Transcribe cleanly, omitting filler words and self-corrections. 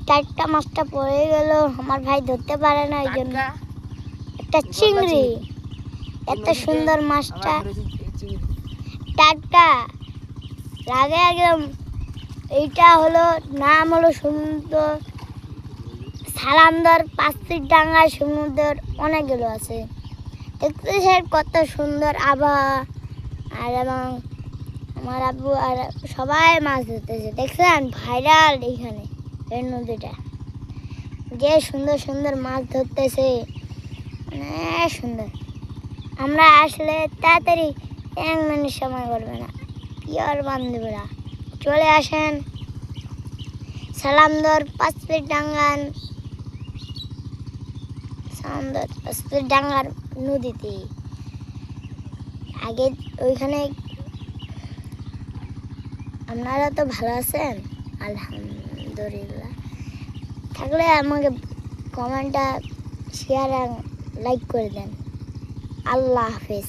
চারটা মাছটা পড়ে গেল, আমার ভাই ধরতে পারে না, ওই জন্য একটা চিংড়ি। এত সুন্দর মাছটা টাটকা লাগে একদম। এইটা হলো নাম হলো সুন্দর সালামদার পাঁচটিরডাঙ্গা সমুদ্র, অনেকগুলো আছে। দেখতেছেন কত সুন্দর আবহাওয়া, আর এবং আমার আব্বু আর সবাই মাছ ধরতেছে। দেখছেন ভাইরাল এইখানে এই নদীটা, যে সুন্দর সুন্দর মাছ ধরতেছে, অনেক সুন্দর। আমরা আসলে তাড়াতাড়ি 1 মিনিট সময় করবে না, পিওর বান্ধবীরা চলে আসেন সালামদর পাঁচপিরডাঙ্গার ডাঙ্গার নদীতে। আগে ওইখানে আপনারা তো ভালো আছেন আলহামদুলিল্লাহ। থাকলে আমাকে কমেন্টটা শেয়ার আর লাইক করে দেন। আল্লাহ হাফেজ।